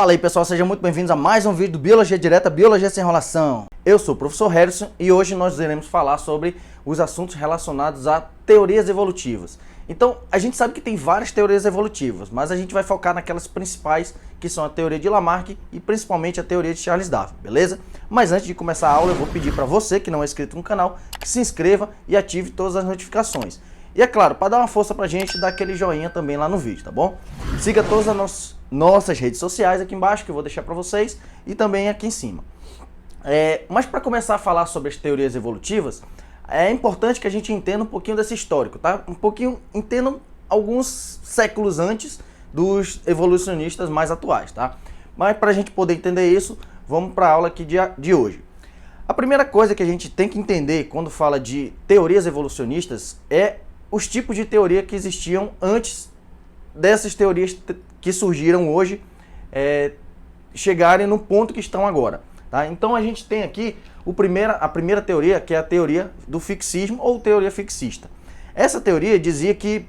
Fala aí pessoal, sejam muito bem-vindos a mais um vídeo do Biologia Direta, Biologia Sem Enrolação. Eu sou o professor Harrison e hoje nós iremos falar sobre os assuntos relacionados a teorias evolutivas. Então, a gente sabe que tem várias teorias evolutivas, mas a gente vai focar naquelas principais, que são a teoria de Lamarck e principalmente a teoria de Charles Darwin, beleza? Mas antes de começar a aula, eu vou pedir para você que não é inscrito no canal, que se inscreva e ative todas as notificações. E é claro, para dar uma força pra gente, dá aquele joinha também lá no vídeo, tá bom? Siga todas as nossas redes sociais aqui embaixo, que eu vou deixar para vocês, e também aqui em cima. Mas para começar a falar sobre as teorias evolutivas, é importante que a gente entenda um pouquinho desse histórico, tá? Entendam alguns séculos antes dos evolucionistas mais atuais, tá? Mas para a gente poder entender isso, vamos para a aula aqui de hoje. A primeira coisa que a gente tem que entender quando fala de teorias evolucionistas é os tipos de teoria que existiam antes dessas teorias que surgiram hoje chegarem no ponto que estão agora. Tá? Então a gente tem aqui a primeira teoria, que é a teoria do fixismo ou teoria fixista. Essa teoria dizia que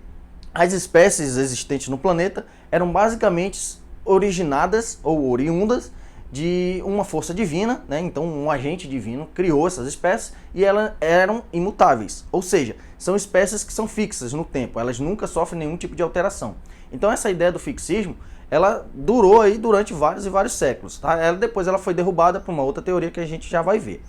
as espécies existentes no planeta eram basicamente originadas ou oriundas de uma força divina, né? Então um agente divino criou essas espécies e elas eram imutáveis, ou seja, são espécies que são fixas no tempo, elas nunca sofrem nenhum tipo de alteração. Então essa ideia do fixismo, ela durou aí durante vários e vários séculos, tá? Depois ela foi derrubada por uma outra teoria que a gente já vai ver.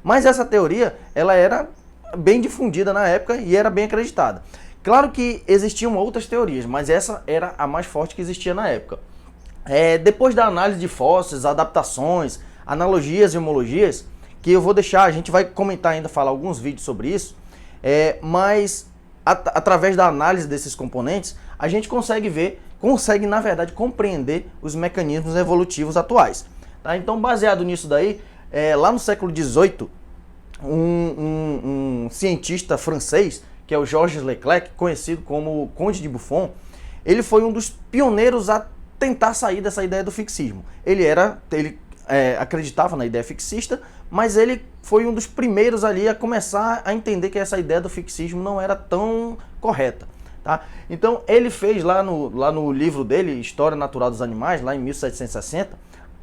Mas essa teoria, ela era bem difundida na época e era bem acreditada. Claro que existiam outras teorias, mas essa era a mais forte que existia na época. Depois da análise de fósseis, adaptações, analogias e homologias, que eu vou deixar, a gente vai comentar ainda, falar alguns vídeos sobre isso, mas através da análise desses componentes, a gente consegue na verdade compreender os mecanismos evolutivos atuais. Tá? Então, baseado nisso daí, lá no século XVIII, um cientista francês, que é o Georges Leclerc, conhecido como Conde de Buffon, ele foi um dos pioneiros a tentar sair dessa ideia do fixismo. Ele acreditava na ideia fixista, mas ele foi um dos primeiros ali a começar a entender que essa ideia do fixismo não era tão correta. Tá? Então ele fez lá no livro dele, História Natural dos Animais, lá em 1760,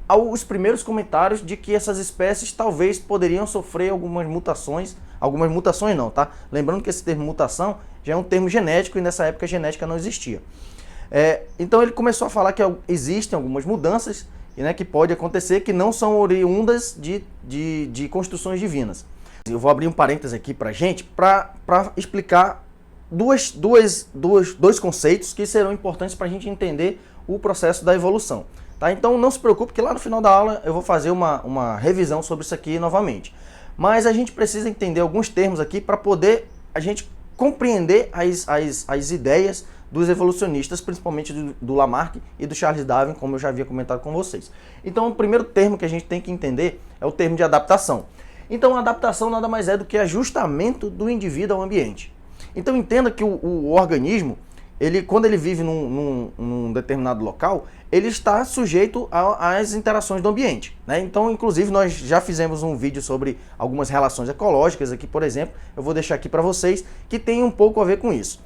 os primeiros comentários de que essas espécies talvez poderiam sofrer algumas mutações não, tá? Lembrando que esse termo mutação já é um termo genético e nessa época a genética não existia. Então ele começou a falar que existem algumas mudanças, né, que pode acontecer, que não são oriundas de construções divinas. Eu vou abrir um parênteses aqui para a gente para explicar dois conceitos que serão importantes para a gente entender o processo da evolução. Tá? Então não se preocupe que lá no final da aula eu vou fazer uma revisão sobre isso aqui novamente. Mas a gente precisa entender alguns termos aqui para poder a gente compreender as ideias dos evolucionistas, principalmente do Lamarck e do Charles Darwin, como eu já havia comentado com vocês. Então, o primeiro termo que a gente tem que entender é o termo de adaptação. Então, a adaptação nada mais é do que ajustamento do indivíduo ao ambiente. Então, entenda que o organismo, quando ele vive num determinado local, ele está sujeito às interações do ambiente, né? Então, inclusive, nós já fizemos um vídeo sobre algumas relações ecológicas aqui, por exemplo, eu vou deixar aqui para vocês, que tem um pouco a ver com isso.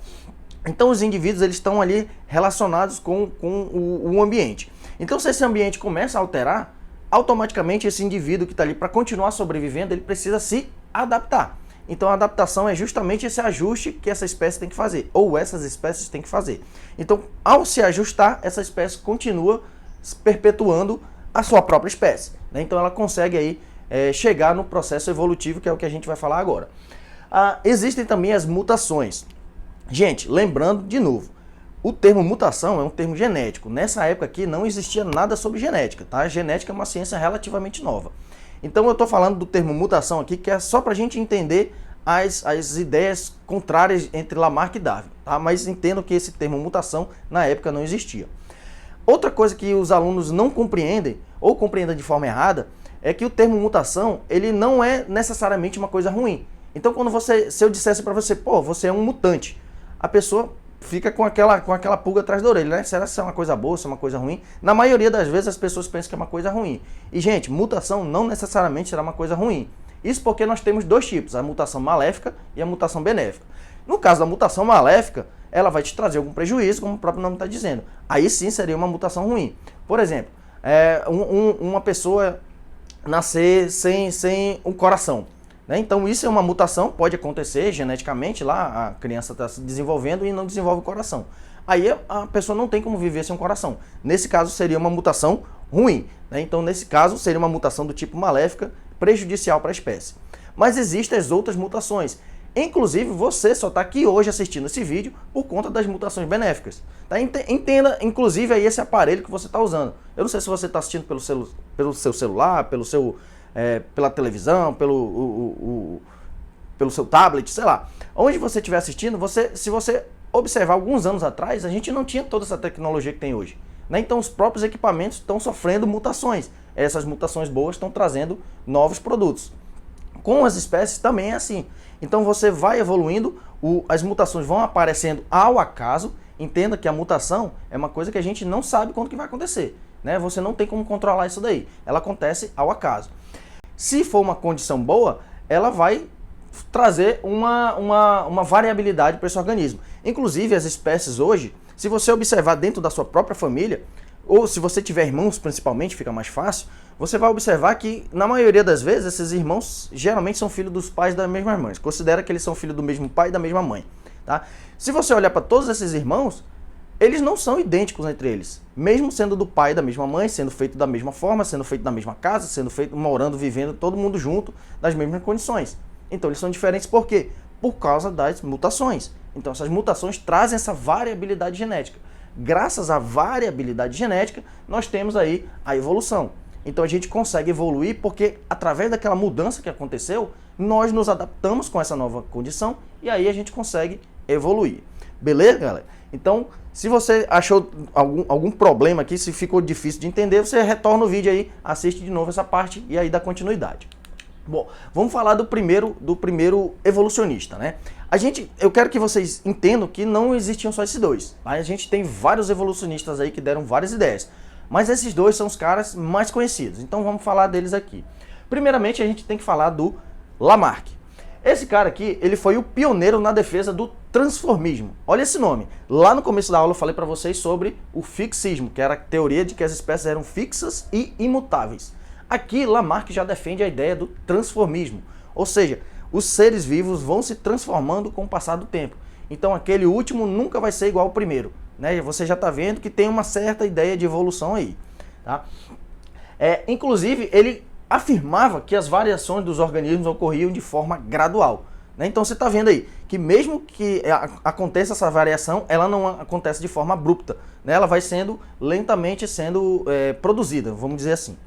Então os indivíduos eles estão ali relacionados com o ambiente. Então se esse ambiente começa a alterar, automaticamente esse indivíduo que está ali para continuar sobrevivendo, ele precisa se adaptar. Então a adaptação é justamente esse ajuste que essa espécie tem que fazer, ou essas espécies têm que fazer. Então ao se ajustar, essa espécie continua perpetuando a sua própria espécie, né? Então ela consegue aí chegar no processo evolutivo, que é o que a gente vai falar agora. Existem também as mutações. Gente, lembrando de novo, o termo mutação é um termo genético. Nessa época aqui não existia nada sobre genética, tá? A genética é uma ciência relativamente nova. Então eu estou falando do termo mutação aqui, que é só para a gente entender as ideias contrárias entre Lamarck e Darwin, tá? Mas entendo que esse termo mutação na época não existia. Outra coisa que os alunos não compreendem, ou compreendem de forma errada, é que o termo mutação, ele não é necessariamente uma coisa ruim. Então se eu dissesse para você, pô, você é um mutante, a pessoa fica com aquela pulga atrás da orelha, né? Será que isso é uma coisa boa, se é uma coisa ruim? Na maioria das vezes as pessoas pensam que é uma coisa ruim. E, gente, mutação não necessariamente será uma coisa ruim. Isso porque nós temos dois tipos, a mutação maléfica e a mutação benéfica. No caso da mutação maléfica, ela vai te trazer algum prejuízo, como o próprio nome está dizendo. Aí sim seria uma mutação ruim. Por exemplo, uma pessoa nascer sem um coração. Né? Então isso é uma mutação, pode acontecer geneticamente, lá a criança está se desenvolvendo e não desenvolve o coração. Aí a pessoa não tem como viver sem um coração. Nesse caso seria uma mutação ruim. Né? Então nesse caso seria uma mutação do tipo maléfica, prejudicial para a espécie. Mas existem as outras mutações. Inclusive você só está aqui hoje assistindo esse vídeo por conta das mutações benéficas. Tá? Entenda inclusive aí esse aparelho que você está usando. Eu não sei se você está assistindo pelo seu celular, pela televisão, pelo seu tablet, sei lá. Onde você estiver assistindo, se você observar alguns anos atrás, a gente não tinha toda essa tecnologia que tem hoje. Né? Então os próprios equipamentos estão sofrendo mutações. Essas mutações boas estão trazendo novos produtos. Com as espécies também é assim. Então você vai evoluindo, as mutações vão aparecendo ao acaso. Entenda que a mutação é uma coisa que a gente não sabe quando que vai acontecer. Né? Você não tem como controlar isso daí. Ela acontece ao acaso. Se for uma condição boa, ela vai trazer uma variabilidade para esse organismo. Inclusive as espécies hoje, se você observar dentro da sua própria família, ou se você tiver irmãos principalmente, fica mais fácil, você vai observar que na maioria das vezes esses irmãos geralmente são filhos dos pais da mesma mãe. Considera que eles são filhos do mesmo pai e da mesma mãe. Tá? Se você olhar para todos esses irmãos, eles não são idênticos entre eles. Mesmo sendo do pai e da mesma mãe, sendo feito da mesma forma, sendo feito na mesma casa, sendo feito morando, vivendo, todo mundo junto, nas mesmas condições. Então eles são diferentes por quê? Por causa das mutações. Então essas mutações trazem essa variabilidade genética. Graças à variabilidade genética, nós temos aí a evolução. Então a gente consegue evoluir porque através daquela mudança que aconteceu, nós nos adaptamos com essa nova condição e aí a gente consegue evoluir. Beleza, galera? Então, se você achou algum problema aqui, se ficou difícil de entender, você retorna o vídeo aí, assiste de novo essa parte e aí dá continuidade. Bom, vamos falar do primeiro evolucionista, né? Eu quero que vocês entendam que não existiam só esses dois. Tá? A gente tem vários evolucionistas aí que deram várias ideias. Mas esses dois são os caras mais conhecidos. Então vamos falar deles aqui. Primeiramente a gente tem que falar do Lamarck. Esse cara aqui, ele foi o pioneiro na defesa do transformismo. Olha esse nome. Lá no começo da aula eu falei para vocês sobre o fixismo, que era a teoria de que as espécies eram fixas e imutáveis. Aqui, Lamarck já defende a ideia do transformismo. Ou seja, os seres vivos vão se transformando com o passar do tempo. Então aquele último nunca vai ser igual ao primeiro. Né? Você já está vendo que tem uma certa ideia de evolução aí. Tá? Inclusive, ele afirmava que as variações dos organismos ocorriam de forma gradual. Né? Então você está vendo aí que mesmo que aconteça essa variação, ela não acontece de forma abrupta. Né? Ela vai sendo lentamente produzida, vamos dizer assim.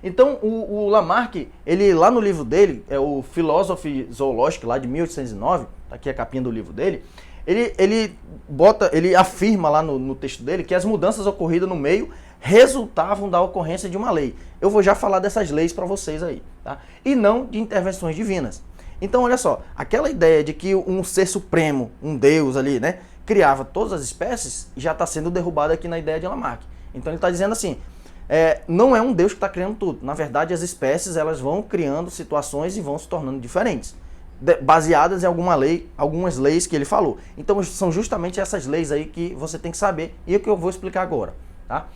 Então o Lamarck, ele lá no livro dele, é o Philosophy Zoologic, lá de 1809, tá aqui a capinha do livro dele, ele afirma lá no texto dele que as mudanças ocorridas no meio resultavam da ocorrência de uma lei. Eu vou já falar dessas leis para vocês aí, tá? E não de intervenções divinas. Então olha só, aquela ideia de que um ser supremo, um deus ali, né, criava todas as espécies, já está sendo derrubada aqui na ideia de Lamarck. Então ele está dizendo assim, não é um deus que está criando tudo. Na verdade as espécies elas vão criando situações e vão se tornando diferentes, baseadas em algumas leis que ele falou. Então são justamente essas leis aí que você tem que saber e o que eu vou explicar agora, tá?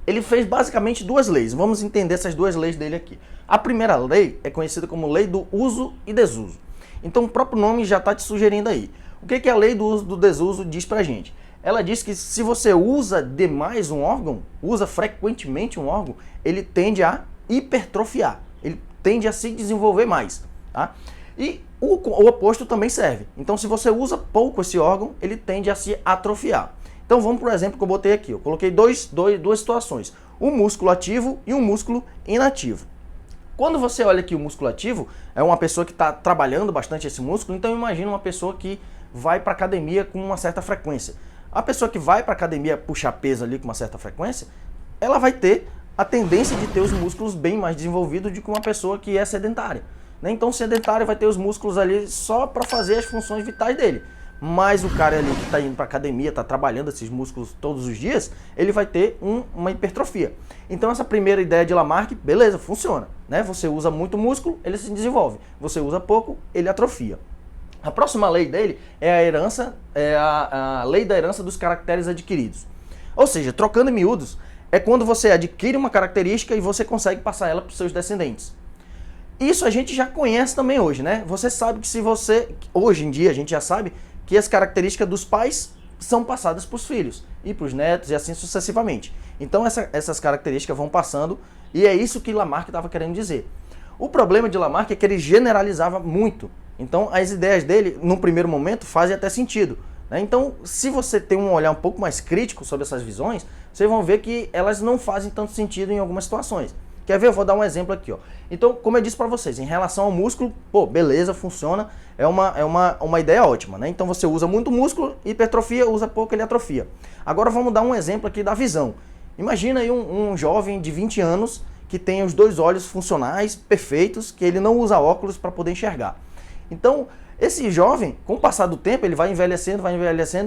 Ele fez basicamente duas leis. Vamos entender essas duas leis dele aqui. A primeira lei é conhecida como lei do uso e desuso. Então o próprio nome já está te sugerindo aí. O que a lei do uso e do desuso diz pra gente? Ela diz que se você usa demais um órgão, usa frequentemente um órgão, ele tende a hipertrofiar, ele tende a se desenvolver mais, tá? E o oposto também serve. Então se você usa pouco esse órgão, ele tende a se atrofiar. Então vamos para o exemplo que eu botei aqui. Eu coloquei duas situações, um músculo ativo e um músculo inativo. Quando você olha aqui o músculo ativo, é uma pessoa que está trabalhando bastante esse músculo, então imagina uma pessoa que vai para academia com uma certa frequência. A pessoa que vai para academia puxar peso ali com uma certa frequência, ela vai ter a tendência de ter os músculos bem mais desenvolvidos do que uma pessoa que é sedentária. Né? Então o sedentário vai ter os músculos ali só para fazer as funções vitais dele. Mas o cara ali que está indo para academia, está trabalhando esses músculos todos os dias, ele vai ter uma hipertrofia. Então essa primeira ideia de Lamarck, beleza, funciona. Né? Você usa muito músculo, ele se desenvolve. Você usa pouco, ele atrofia. A próxima lei dele é a lei da herança dos caracteres adquiridos. Ou seja, trocando em miúdos, é quando você adquire uma característica e você consegue passar ela para os seus descendentes. Isso a gente já conhece também hoje, né? Você sabe que se você... Hoje em dia a gente já sabe que as características dos pais são passadas para os filhos e para os netos e assim sucessivamente. Então essas características vão passando e é isso que Lamarck estava querendo dizer. O problema de Lamarck é que ele generalizava muito. Então as ideias dele, num primeiro momento, fazem até sentido, né? Então, se você tem um olhar um pouco mais crítico sobre essas visões, vocês vão ver que elas não fazem tanto sentido em algumas situações. Quer ver? Eu vou dar um exemplo aqui, ó. Então, como eu disse para vocês, em relação ao músculo, pô, beleza, funciona, é uma ideia ótima, né? Então você usa muito músculo, hipertrofia, usa pouco, ele atrofia. Agora vamos dar um exemplo aqui da visão. Imagina aí um jovem de 20 anos que tem os dois olhos funcionais, perfeitos, que ele não usa óculos para poder enxergar. Então, esse jovem, com o passar do tempo, ele vai envelhecendo,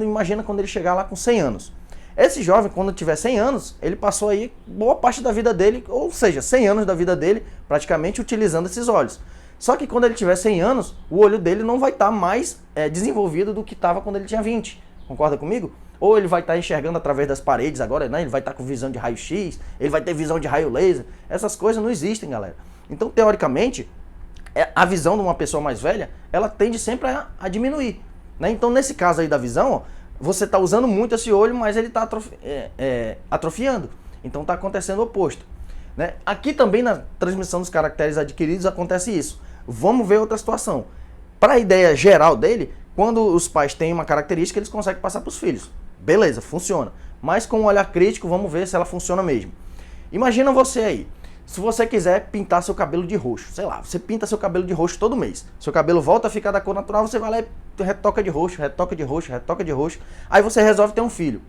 imagina quando ele chegar lá com 100 anos. Esse jovem, quando tiver 100 anos, ele passou aí boa parte da vida dele, ou seja, 100 anos da vida dele, praticamente utilizando esses olhos. Só que quando ele tiver 100 anos, o olho dele não vai estar mais desenvolvido do que estava quando ele tinha 20. Concorda comigo? Ou ele vai estar enxergando através das paredes agora, né? Ele vai estar com visão de raio-x, ele vai ter visão de raio laser. Essas coisas não existem, galera. Então, teoricamente, a visão de uma pessoa mais velha, ela tende sempre a diminuir, né? Então, nesse caso aí da visão, ó, você está usando muito esse olho, mas ele está atrofiando. Então está acontecendo o oposto, né? Aqui também na transmissão dos caracteres adquiridos acontece isso. Vamos ver outra situação. Para a ideia geral dele, quando os pais têm uma característica, eles conseguem passar para os filhos. Beleza, funciona. Mas com um olhar crítico, vamos ver se ela funciona mesmo. Imagina você aí. Se você quiser pintar seu cabelo de roxo, sei lá, você pinta seu cabelo de roxo todo mês. Seu cabelo volta a ficar da cor natural, você vai lá e retoca de roxo, retoca de roxo, retoca de roxo. Aí você resolve ter um filho.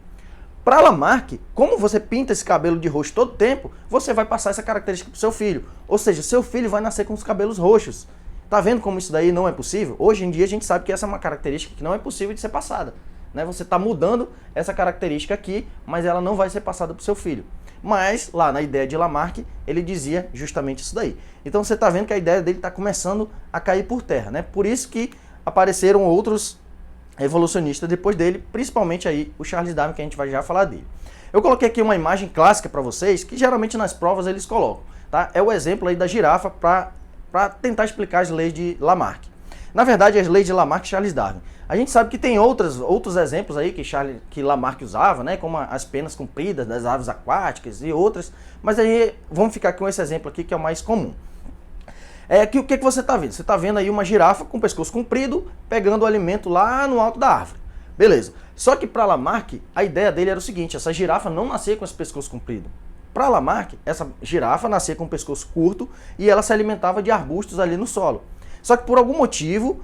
Para Lamarck, como você pinta esse cabelo de roxo todo tempo, você vai passar essa característica para o seu filho. Ou seja, seu filho vai nascer com os cabelos roxos. Tá vendo como isso daí não é possível? Hoje em dia a gente sabe que essa é uma característica que não é possível de ser passada, né? Você está mudando essa característica aqui, mas ela não vai ser passada para o seu filho. Mas, lá na ideia de Lamarck, ele dizia justamente isso daí. Então você está vendo que a ideia dele está começando a cair por terra, né? Por isso que apareceram outros evolucionistas depois dele, principalmente aí o Charles Darwin, que a gente vai já falar dele. Eu coloquei aqui uma imagem clássica para vocês, que geralmente nas provas eles colocam, tá? É o exemplo aí da girafa para tentar explicar as leis de Lamarck. Na verdade, as leis de Lamarck e Charles Darwin. A gente sabe que tem outros exemplos aí que Lamarck usava, né, como as penas compridas das aves aquáticas e outras, mas aí vamos ficar com esse exemplo aqui que é o mais comum. O que você está vendo? Você está vendo aí uma girafa com o pescoço comprido, pegando o alimento lá no alto da árvore. Beleza. Só que para Lamarck, a ideia dele era o seguinte, essa girafa não nascia com esse pescoço comprido. Para Lamarck, essa girafa nascia com o pescoço curto e ela se alimentava de arbustos ali no solo. Só que por algum motivo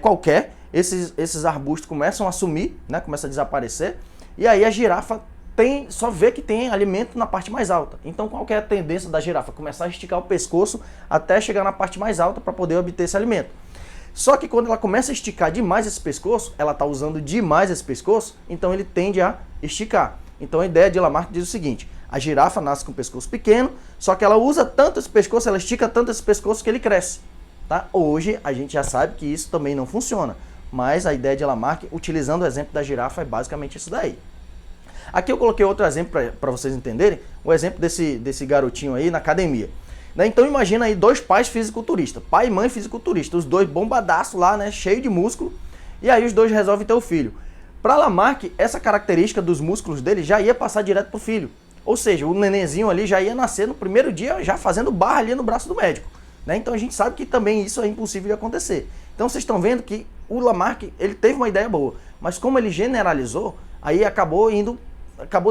qualquer, esses arbustos começam a sumir, né, começam a desaparecer, e aí a girafa só vê que tem alimento na parte mais alta. Então qual que é a tendência da girafa? Começar a esticar o pescoço até chegar na parte mais alta para poder obter esse alimento. Só que quando ela começa a esticar demais esse pescoço, ela está usando demais esse pescoço, então ele tende a esticar. Então a ideia de Lamarck diz o seguinte, a girafa nasce com o pescoço pequeno, só que ela usa tanto esse pescoço, ela estica tanto esse pescoço que ele cresce. Tá? Hoje a gente já sabe que isso também não funciona, mas a ideia de Lamarck, utilizando o exemplo da girafa, é basicamente isso daí. Aqui eu coloquei outro exemplo para vocês entenderem, o exemplo desse garotinho aí na academia. Né? Então imagina aí dois pais fisiculturistas, pai e mãe fisiculturistas, os dois bombadaço lá, né, cheio de músculo, e aí os dois resolvem ter o filho. Para Lamarck, essa característica dos músculos dele já ia passar direto para o filho. Ou seja, o nenenzinho ali já ia nascer no primeiro dia já fazendo barra ali no braço do médico. Né? Então a gente sabe que também isso é impossível de acontecer. Então vocês estão vendo que o Lamarck, ele teve uma ideia boa, mas como ele generalizou, aí acabou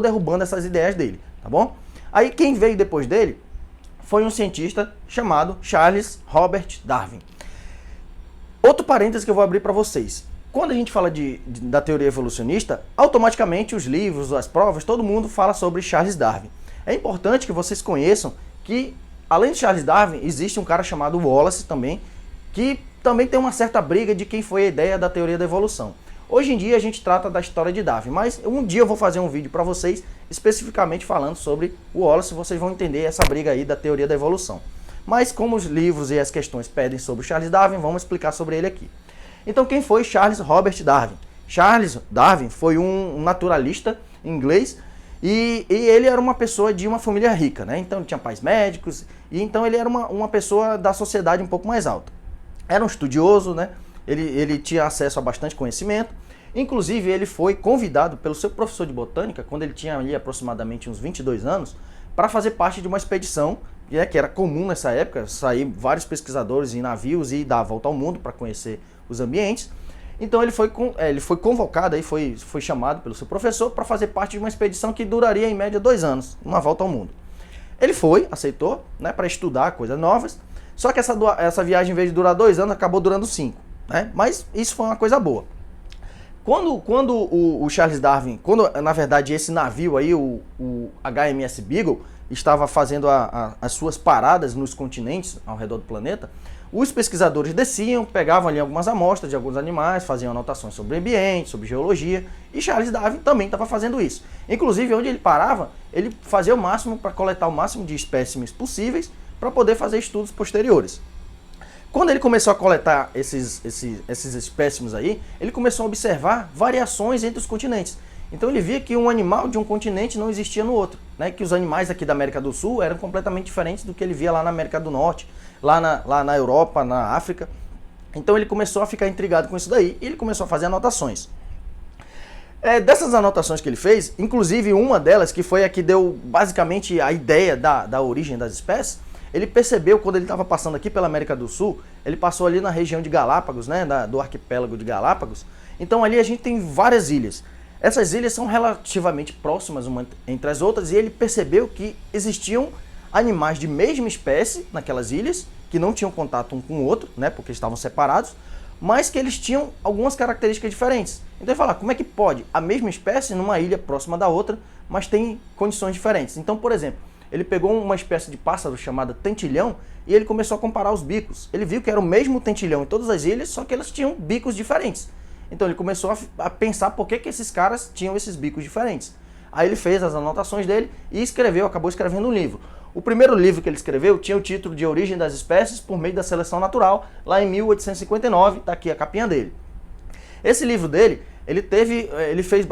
derrubando essas ideias dele, tá bom? Aí quem veio depois dele foi um cientista chamado Charles Robert Darwin. Outro parênteses que eu vou abrir para vocês. Quando a gente fala da teoria evolucionista, automaticamente os livros, as provas, todo mundo fala sobre Charles Darwin. É importante que vocês conheçam que, além de Charles Darwin, existe um cara chamado Wallace também, que também tem uma certa briga de quem foi a ideia da teoria da evolução. Hoje em dia a gente trata da história de Darwin, mas um dia eu vou fazer um vídeo para vocês especificamente falando sobre o Wallace, vocês vão entender essa briga aí da teoria da evolução. Mas como os livros e as questões pedem sobre o Charles Darwin, vamos explicar sobre ele aqui. Então quem foi Charles Robert Darwin? Charles Darwin foi um naturalista inglês E ele era uma pessoa de uma família rica, né? Então ele tinha pais médicos, e então ele era uma pessoa da sociedade um pouco mais alta. Era um estudioso, né? Ele tinha acesso a bastante conhecimento. Inclusive, ele foi convidado pelo seu professor de botânica, quando ele tinha ali aproximadamente uns 22 anos, para fazer parte de uma expedição, que era comum nessa época, sair vários pesquisadores em navios e dar a volta ao mundo para conhecer os ambientes. Então ele foi convocado, aí foi chamado pelo seu professor para fazer parte de uma expedição que duraria em média 2 anos, uma volta ao mundo. Ele foi, aceitou, né, para estudar coisas novas, só que essa viagem, em vez de durar 2 anos, acabou durando 5. Né? Mas isso foi uma coisa boa. Quando o Charles Darwin, na verdade esse navio aí, o HMS Beagle, estava fazendo as suas paradas nos continentes ao redor do planeta, os pesquisadores desciam, pegavam ali algumas amostras de alguns animais, faziam anotações sobre o ambiente, sobre geologia, e Charles Darwin também estava fazendo isso. Inclusive, onde ele parava, ele fazia o máximo para coletar o máximo de espécimes possíveis para poder fazer estudos posteriores. Quando ele começou a coletar esses espécimes aí, ele começou a observar variações entre os continentes. Então ele via que um animal de um continente não existia no outro, né? Que os animais aqui da América do Sul eram completamente diferentes do que ele via lá na América do Norte, lá na Europa, na África. Então ele começou a ficar intrigado com isso daí e ele começou a fazer anotações. Dessas anotações que ele fez, inclusive uma delas, que foi a que deu basicamente a ideia da origem das espécies, ele percebeu quando ele estava passando aqui pela América do Sul, ele passou ali na região de Galápagos, né, do arquipélago de Galápagos. Então ali a gente tem várias ilhas. Essas ilhas são relativamente próximas uma entre as outras e ele percebeu que existiam animais de mesma espécie naquelas ilhas, que não tinham contato um com o outro, né, porque estavam separados, mas que eles tinham algumas características diferentes. Então ele fala, como é que pode a mesma espécie numa ilha próxima da outra, mas tem condições diferentes? Então, por exemplo, ele pegou uma espécie de pássaro chamada tentilhão e ele começou a comparar os bicos. Ele viu que era o mesmo tentilhão em todas as ilhas, só que elas tinham bicos diferentes. Então ele começou a pensar por que esses caras tinham esses bicos diferentes. Aí ele fez as anotações dele e acabou escrevendo um livro. O primeiro livro que ele escreveu tinha o título de Origem das Espécies por meio da Seleção Natural, lá em 1859, está aqui a capinha dele. Esse livro dele, ele fez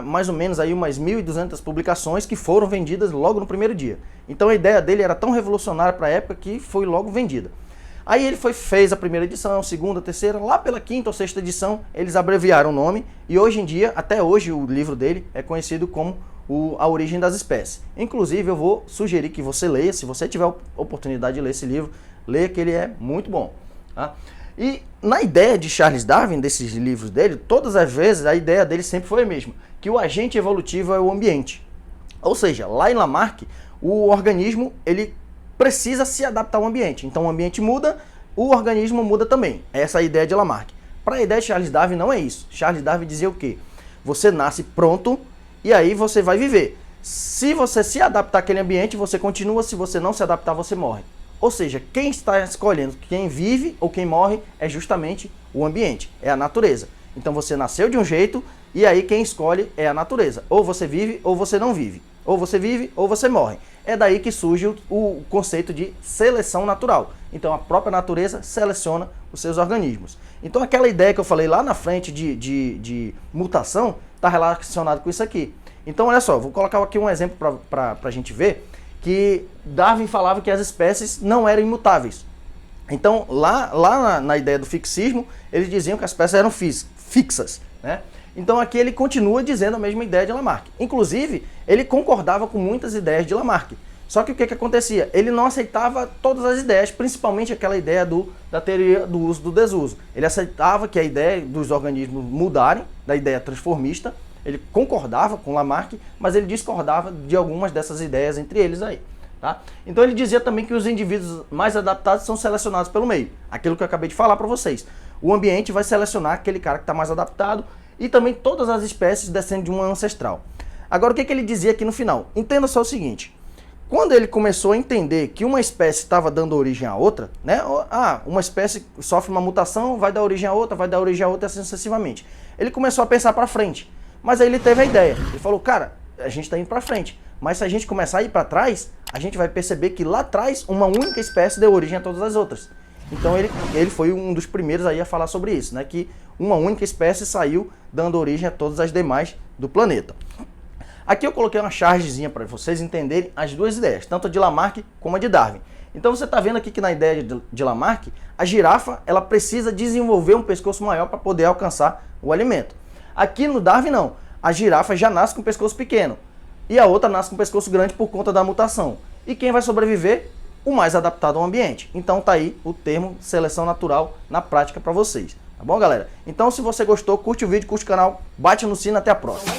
mais ou menos aí umas 1.200 publicações que foram vendidas logo no primeiro dia. Então a ideia dele era tão revolucionária para a época que foi logo vendida. Aí ele fez a primeira edição, a segunda, a terceira, lá pela quinta ou sexta edição, eles abreviaram o nome e hoje em dia, até hoje, o livro dele é conhecido como A Origem das Espécies. Inclusive, eu vou sugerir que você leia, se você tiver a oportunidade de ler esse livro, leia que ele é muito bom. Tá? E na ideia de Charles Darwin, desses livros dele, todas as vezes a ideia dele sempre foi a mesma, que o agente evolutivo é o ambiente. Ou seja, lá em Lamarck, o organismo ele precisa se adaptar ao ambiente. Então o ambiente muda, o organismo muda também. Essa é a ideia de Lamarck. Para a ideia de Charles Darwin não é isso. Charles Darwin dizia o quê? Você nasce pronto e aí você vai viver. Se você se adaptar àquele ambiente, você continua. Se você não se adaptar, você morre. Ou seja, quem está escolhendo quem vive ou quem morre é justamente o ambiente, é a natureza. Então você nasceu de um jeito e aí quem escolhe é a natureza. Ou você vive ou você não vive. Ou você vive ou você morre. É daí que surge o conceito de seleção natural. Então a própria natureza seleciona os seus organismos. Então aquela ideia que eu falei lá na frente de mutação está relacionada com isso aqui. Então olha só, vou colocar aqui um exemplo para a gente ver que Darwin falava que as espécies não eram imutáveis. Então lá na ideia do fixismo, eles diziam que as espécies eram fixas, né? Então aqui ele continua dizendo a mesma ideia de Lamarck. Inclusive, ele concordava com muitas ideias de Lamarck. Só que o que acontecia? Ele não aceitava todas as ideias, principalmente aquela ideia da teoria do uso do desuso. Ele aceitava que a ideia dos organismos mudarem, da ideia transformista, ele concordava com Lamarck, mas ele discordava de algumas dessas ideias entre eles aí. Tá? Então ele dizia também que os indivíduos mais adaptados são selecionados pelo meio. Aquilo que eu acabei de falar para vocês. O ambiente vai selecionar aquele cara que está mais adaptado e também todas as espécies descendem de uma ancestral. Agora o que ele dizia aqui no final? Entenda só o seguinte. Quando ele começou a entender que uma espécie estava dando origem a outra, né? Uma espécie sofre uma mutação, vai dar origem a outra, vai dar origem a outra, assim sucessivamente. Ele começou a pensar para frente. Mas aí ele teve a ideia. Ele falou, cara, a gente está indo para frente. Mas se a gente começar a ir para trás, a gente vai perceber que lá atrás uma única espécie deu origem a todas as outras. Então ele foi um dos primeiros aí a falar sobre isso, né? Que uma única espécie saiu dando origem a todas as demais do planeta. Aqui eu coloquei uma chargezinha para vocês entenderem as duas ideias, tanto a de Lamarck como a de Darwin. Então você está vendo aqui que na ideia de Lamarck, a girafa ela precisa desenvolver um pescoço maior para poder alcançar o alimento. Aqui no Darwin não, a girafa já nasce com o pescoço pequeno e a outra nasce com o pescoço grande por conta da mutação. E quem vai sobreviver? O mais adaptado ao ambiente. Então tá aí o termo seleção natural na prática para vocês. Tá bom, galera? Então se você gostou, curte o vídeo, curte o canal, bate no sino, até a próxima.